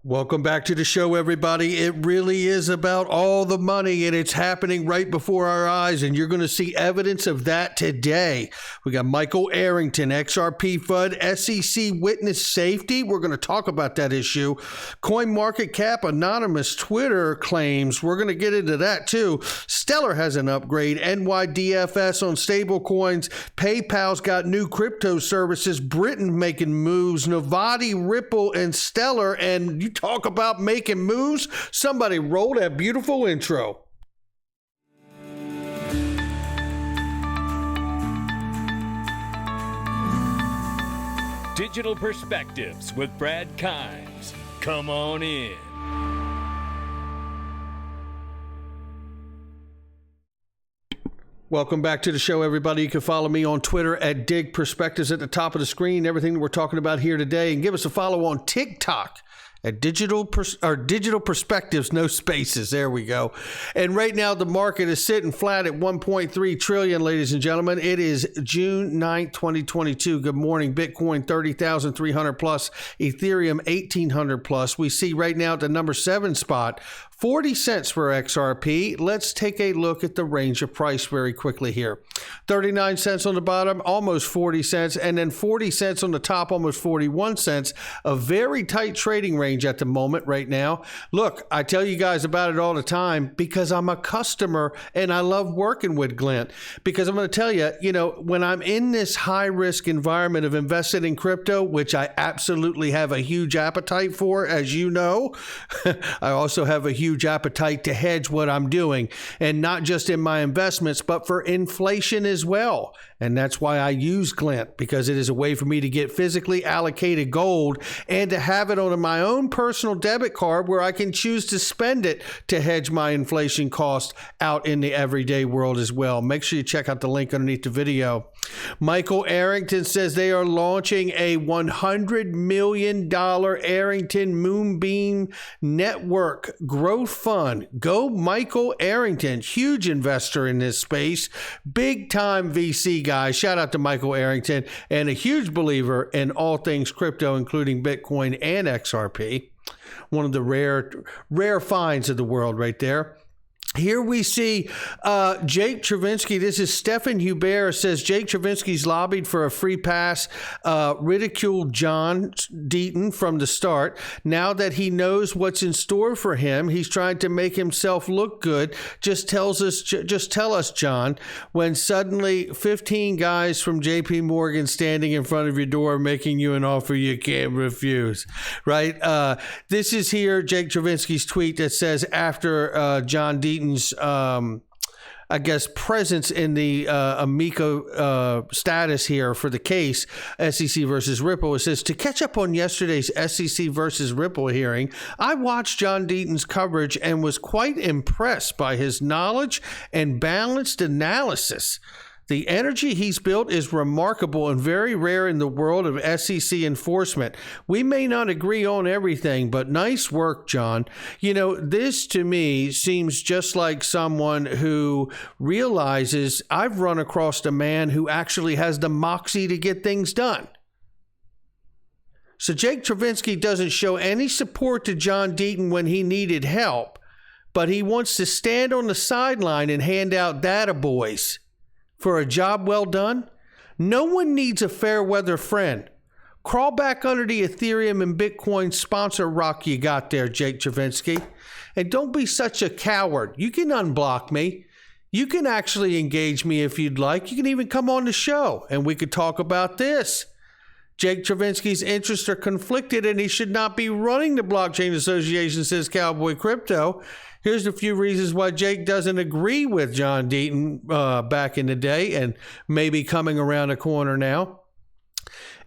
Welcome back to the show, everybody. It really is about all the money, and it's happening right before our eyes, and you're going to see evidence of that today. We got Michael Arrington, XRP FUD, SEC witness safety. We're going to talk about that issue. CoinMarketCap, anonymous Twitter claims. We're going to get into that too. Stellar has an upgrade. NYDFS on stablecoins. PayPal's got new crypto services. Britain making moves. Novatti, Ripple, and Stellar. And you talk about making moves. Somebody roll that beautiful intro. Digital Perspectives with Brad Kimes. Come on in. Welcome back to the show, everybody. You can follow me on Twitter at Dig Perspectives at the top of the screen. Everything that we're talking about here today, and give us a follow on TikTok at Digital Perspectives, no spaces. There we go. And right now, the market is sitting flat at 1.3 trillion, ladies and gentlemen. It is June 9th, 2022. Good morning. Bitcoin 30,300 plus, Ethereum 1,800 plus. We see right now at the number 7 spot, 40 cents for XRP. Let's take a look at the range of price very quickly here. 39 cents on the bottom, almost 40 cents, and then 40 cents on the top, almost 41 cents. A very tight trading range at the moment right now. Look, I tell you guys about it all the time because I'm a customer and I love working with Glint. Because I'm going to tell you, when I'm in this high risk environment of investing in crypto, which I absolutely have a huge appetite for, as you know, I also have a huge appetite to hedge what I'm doing, and not just in my investments, but for inflation as well. And that's why I use Glint, because it is a way for me to get physically allocated gold and to have it on my own personal debit card where I can choose to spend it to hedge my inflation cost out in the everyday world as well. Make sure you check out the link underneath the video. Michael Arrington says they are launching a $100 million Arrington Moonbeam Network Growth Fund. Go Michael Arrington, huge investor in this space, big time VC guy. Shout out to Michael Arrington, and a huge believer in all things crypto, including Bitcoin and XRP. One of the rare finds of the world right there. Here we see Jake Travinsky. This is Stephen Hubert, says Jake Travinsky's lobbied for a free pass, ridiculed John Deaton from the start. Now that he knows what's in store for him, he's trying to make himself look good. Just tell us, John, when suddenly 15 guys from JP Morgan standing in front of your door making you an offer you can't refuse, right? This is here Jake Travinsky's tweet that says after John Deaton's presence in the amico status here for the case, SEC versus Ripple. It says, to catch up on yesterday's SEC versus Ripple hearing, I watched John Deaton's coverage and was quite impressed by his knowledge and balanced analysis. The energy he's built is remarkable and very rare in the world of SEC enforcement. We may not agree on everything, but nice work, John. This to me seems just like someone who realizes I've run across a man who actually has the moxie to get things done. So Jake Travinsky doesn't show any support to John Deaton when he needed help, but he wants to stand on the sideline and hand out data boys for a job well done. No one needs a fair weather friend. Crawl back under the Ethereum and Bitcoin sponsor rock you got there, Jake Travinsky. And don't be such a coward. You can unblock me. You can actually engage me if you'd like. You can even come on the show and we could talk about this. Jake Travinsky's interests are conflicted and he should not be running the Blockchain Association, says Cowboy Crypto. Here's a few reasons why Jake doesn't agree with John Deaton back in the day and maybe coming around the corner now.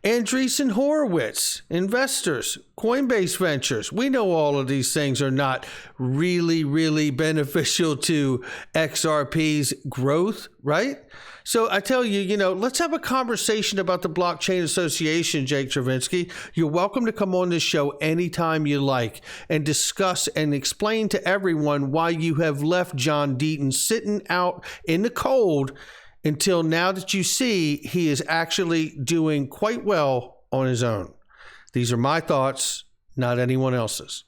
Andreessen Horowitz, investors, Coinbase Ventures. We know all of these things are not really beneficial to XRP's growth, right? So I tell you, let's have a conversation about the Blockchain Association, Jake Travinsky. You're welcome to come on this show anytime you like and discuss and explain to everyone why you have left John Deaton sitting out in the cold until now that you see he is actually doing quite well on his own. These are my thoughts, not anyone else's.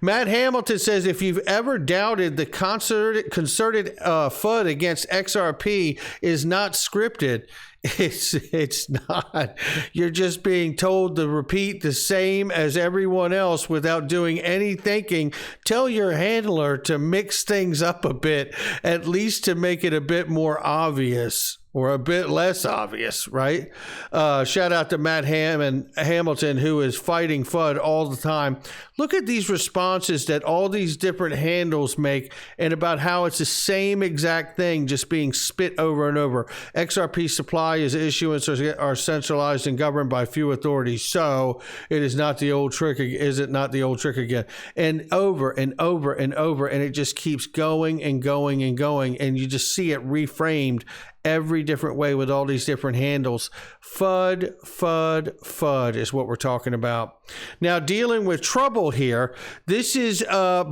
Matt Hamilton says, if you've ever doubted the concerted FUD against XRP is not scripted, it's not. You're just being told to repeat the same as everyone else without doing any thinking. Tell your handler to mix things up a bit, at least to make it a bit more obvious. Or a bit less obvious, right? Shout out to Matt Hamilton, who is fighting FUD all the time. Look at these responses that all these different handles make and about how it's the same exact thing just being spit over and over. XRP supply is issuance are centralized and governed by few authorities. So it is not the old trick. Is it not the old trick again? And over and over and over. And it just keeps going and going and going. And you just see it reframed every different way with all these different handles. FUD, FUD, FUD is what we're talking about. Now, dealing with trouble here, this is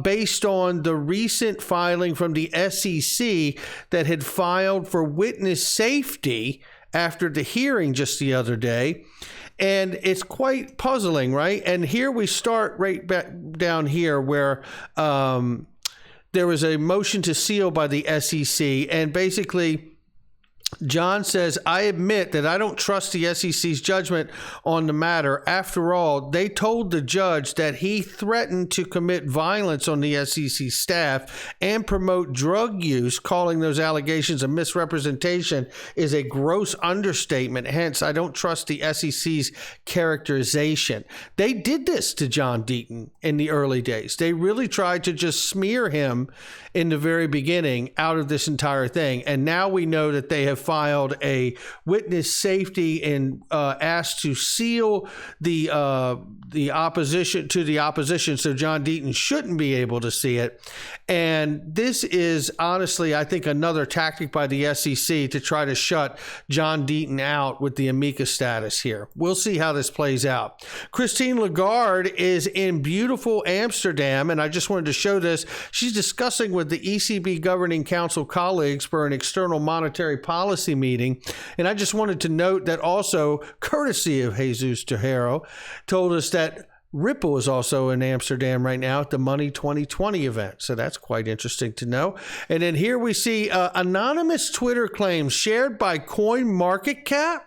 based on the recent filing from the SEC that had filed for witness safety after the hearing just the other day. And it's quite puzzling, right? And here we start right back down here where there was a motion to seal by the SEC, and basically John says, I admit that I don't trust the SEC's judgment on the matter. After all, they told the judge that he threatened to commit violence on the SEC staff and promote drug use. Calling those allegations a misrepresentation is a gross understatement. Hence, I don't trust the SEC's characterization. They did this to John Deaton in the early days. They really tried to just smear him in the very beginning out of this entire thing. And now we know that they have filed a witness safety and asked to seal the opposition to the opposition, so John Deaton shouldn't be able to see it. And this is honestly, I think, another tactic by the SEC to try to shut John Deaton out with the amicus status here. We'll see how this plays out. Christine Lagarde is in beautiful Amsterdam, and I just wanted to show this. She's discussing with the ECB Governing Council colleagues for an external monetary policy meeting. And I just wanted to note that also, courtesy of Jesus Tejero, told us that Ripple is also in Amsterdam right now at the Money 2020 event. So that's quite interesting to know. And then here we see anonymous Twitter claims shared by CoinMarketCap.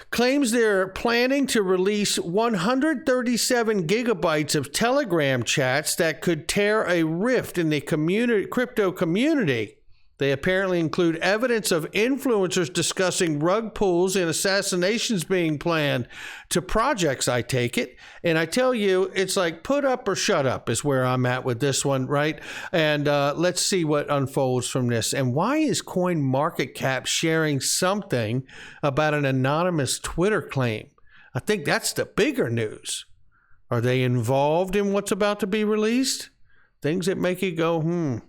Claims they're planning to release 137 gigabytes of Telegram chats that could tear a rift in the crypto community. They apparently include evidence of influencers discussing rug pulls and assassinations being planned to projects, I take it. And I tell you, it's like put up or shut up is where I'm at with this one, right? And let's see what unfolds from this. And why is CoinMarketCap sharing something about an anonymous Twitter claim? I think that's the bigger news. Are they involved in what's about to be released? Things that make you go,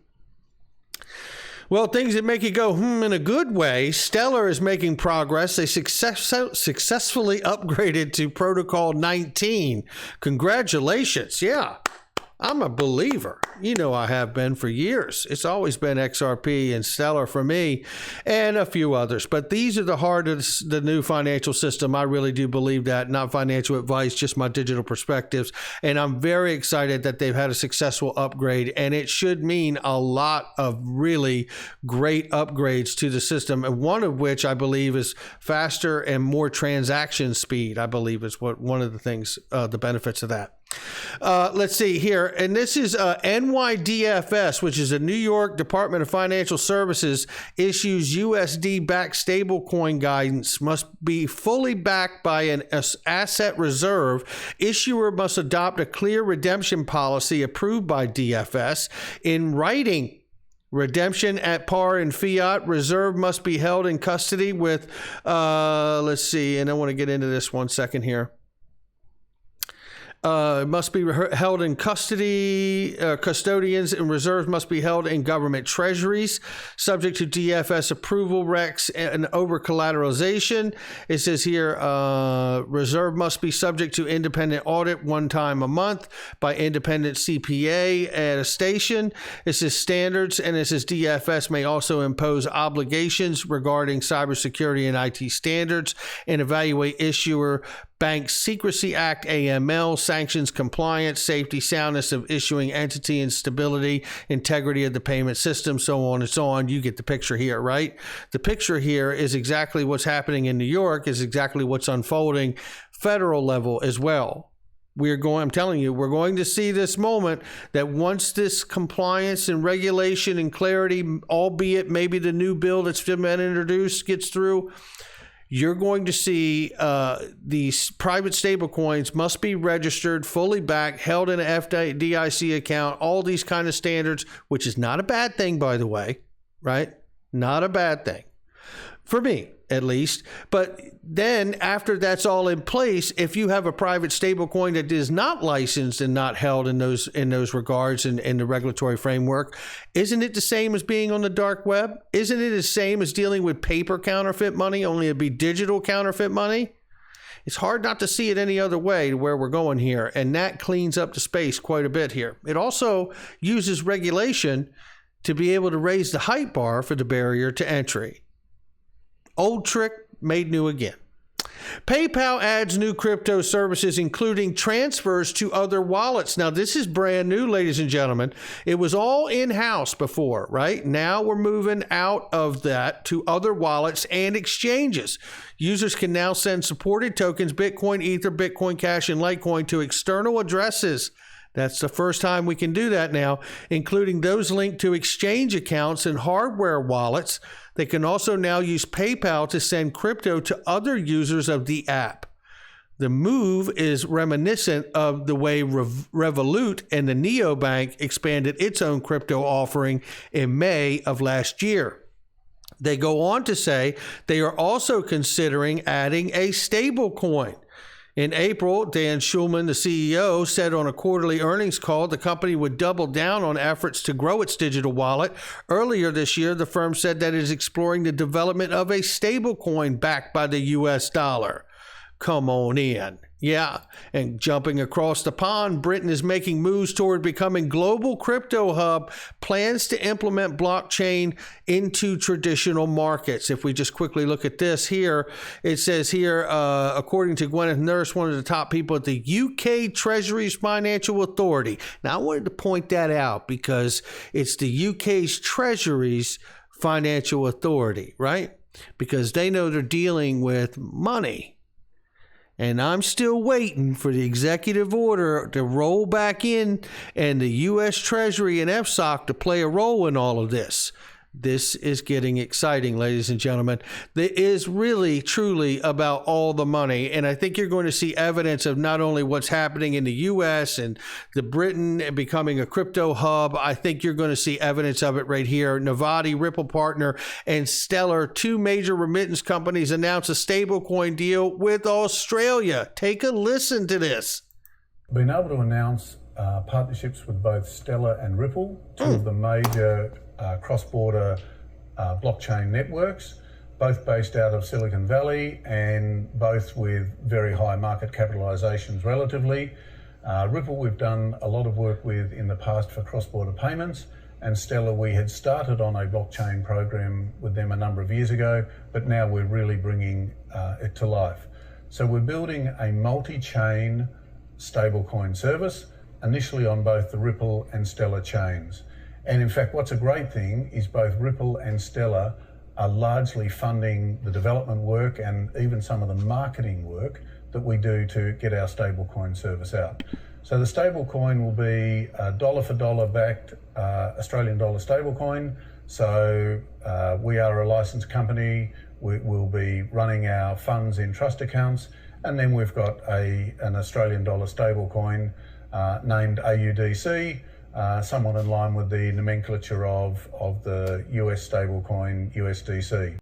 Well, things that make you go, in a good way. Stellar is making progress. They successfully upgraded to Protocol 19. Congratulations. Yeah, I'm a believer. You know I have been for years. It's always been XRP and Stellar for me and a few others. But these are the heart of the new financial system. I really do believe that. Not financial advice, just my digital perspectives. And I'm very excited that they've had a successful upgrade. And it should mean a lot of really great upgrades to the system. And one of which I believe is faster and more transaction speed, I believe is what one of the things, the benefits of that. Let's see here. And this is NYDFS, which is a New York Department of Financial Services, issues USD-backed stablecoin guidance must be fully backed by an asset reserve. Issuer must adopt a clear redemption policy approved by DFS in writing. Redemption at par in fiat. Reserve must be held in custody with, let's see, and I want to get into this 1 second here. Must be held in custody. Custodians and reserves must be held in government treasuries, subject to DFS approval, REX, and over-collateralization. It says here, reserve must be subject to independent audit 1 time a month by independent CPA at a station. It says standards, and it says DFS may also impose obligations regarding cybersecurity and IT standards and evaluate issuer Bank Secrecy Act, AML, sanctions compliance, safety, soundness of issuing entity, and stability, integrity of the payment system, so on and so on. You get the picture here, right? The picture here is exactly what's happening in New York, is exactly what's unfolding federal level as well. I'm telling you, we're going to see this moment that once this compliance and regulation and clarity, albeit maybe the new bill that's been introduced, gets through, you're going to see these private stablecoins must be registered, fully backed, held in an FDIC account, all these kind of standards, which is not a bad thing, by the way, right? Not a bad thing. For me, at least. But then after that's all in place, if you have a private stablecoin that is not licensed and not held in those regards in the regulatory framework, isn't it the same as being on the dark web? Isn't it the same as dealing with paper counterfeit money, only it'd be digital counterfeit money? It's hard not to see it any other way to where we're going here, and that cleans up the space quite a bit here. It also uses regulation to be able to raise the height bar for the barrier to entry. Old trick made new again. PayPal adds new crypto services, including transfers to other wallets. Now, this is brand new, ladies and gentlemen. It was all in-house before, right? Now we're moving out of that to other wallets and exchanges. Users can now send supported tokens, Bitcoin, Ether, Bitcoin Cash, and Litecoin to external addresses. That's the first time we can do that now, including those linked to exchange accounts and hardware wallets. They can also now use PayPal to send crypto to other users of the app. The move is reminiscent of the way Revolut and the neobank expanded its own crypto offering in May of last year. They go on to say they are also considering adding a stablecoin. In April, Dan Schulman, the CEO, said on a quarterly earnings call the company would double down on efforts to grow its digital wallet. Earlier this year, the firm said that it is exploring the development of a stablecoin backed by the U.S. dollar. Come on in. Yeah, and jumping across the pond, Britain is making moves toward becoming global crypto hub, plans to implement blockchain into traditional markets. If we just quickly look at this here, it says here, according to Gwyneth Nurse, one of the top people at the UK Treasury's Financial Authority. Now, I wanted to point that out because it's the UK's Treasury's Financial Authority, right? Because they know they're dealing with money. And I'm still waiting for the executive order to roll back in and the U.S. Treasury and FSOC to play a role in all of this. This is getting exciting, ladies and gentlemen. It is really, truly about all the money. And I think you're going to see evidence of not only what's happening in the U.S. and the Britain becoming a crypto hub. I think you're going to see evidence of it right here. Novatti, Ripple Partner, and Stellar, two major remittance companies, announced a stablecoin deal with Australia. Take a listen to this. Been able to announce partnerships with both Stellar and Ripple, two of the major cross-border blockchain networks, both based out of Silicon Valley and both with very high market capitalizations relatively. Ripple we've done a lot of work with in the past for cross-border payments, and Stellar we had started on a blockchain program with them a number of years ago, but now we're really bringing it to life. So we're building a multi-chain stablecoin service, initially on both the Ripple and Stellar chains. And in fact, what's a great thing is both Ripple and Stellar are largely funding the development work and even some of the marketing work that we do to get our stablecoin service out. So the stablecoin will be a dollar for dollar backed Australian dollar stablecoin. So we are a licensed company. We'll be running our funds in trust accounts. And then we've got an Australian dollar stablecoin named AUDC, somewhat in line with the nomenclature of the US stablecoin USDC.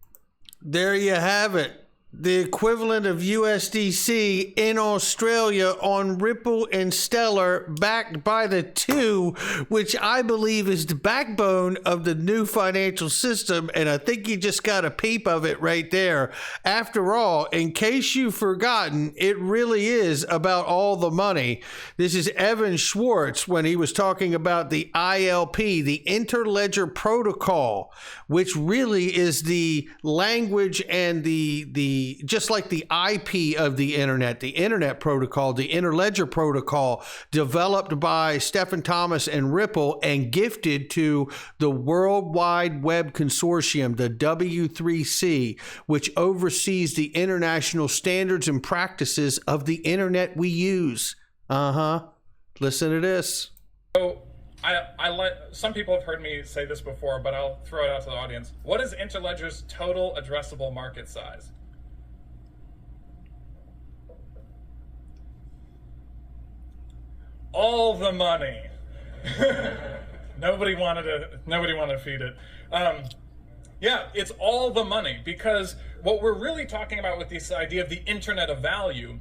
There you have it. The equivalent of USDC in Australia on Ripple and Stellar, backed by the two, which I believe is the backbone of the new financial system. And I think you just got a peep of it right there. After all, in case you've forgotten, it really is about all the money. This is Evan Schwartz when he was talking about the ILP, the Interledger Protocol, which really is the language and the just like the IP of the internet protocol, the interledger protocol, developed by Stephen Thomas and Ripple and gifted to the World Wide Web Consortium, the W3C, which oversees the international standards and practices of the internet we use. Listen to this. So some people have heard me say this before, but I'll throw it out to the audience. What is Interledger's total addressable market size? All the money. Nobody wanted to feed it. Yeah, it's all the money, because what we're really talking about with this idea of the Internet of Value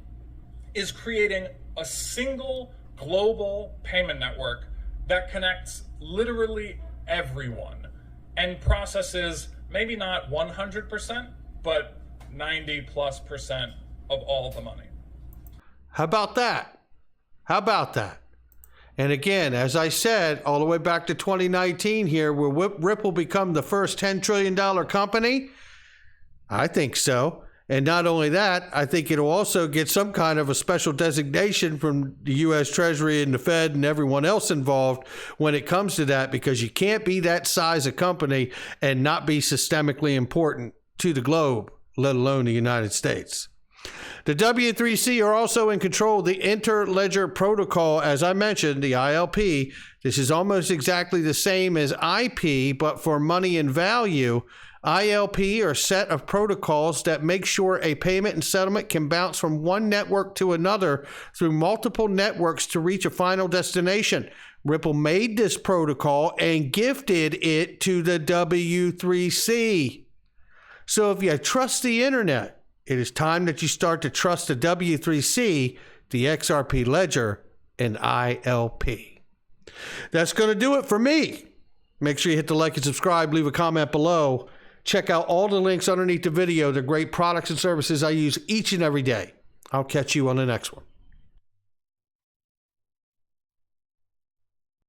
is creating a single global payment network that connects literally everyone and processes maybe not 100%, but 90+% of all the money. How about that? How about that? And again, as I said, all the way back to 2019 here, will Ripple become the first $10 trillion company? I think so. And not only that, I think it'll also get some kind of a special designation from the U.S. Treasury and the Fed and everyone else involved when it comes to that, because you can't be that size of company and not be systemically important to the globe, let alone the United States. The W3C are also in control of the Interledger Protocol, as I mentioned, the ILP. This is almost exactly the same as IP, but for money and value. ILP are a set of protocols that make sure a payment and settlement can bounce from one network to another through multiple networks to reach a final destination. Ripple made this protocol and gifted it to the W3C. So if you trust the internet, it is time that you start to trust the W3C, the XRP Ledger, and ILP. That's going to do it for me. Make sure you hit the like and subscribe, leave a comment below. Check out all the links underneath the video. They're great products and services I use each and every day. I'll catch you on the next one.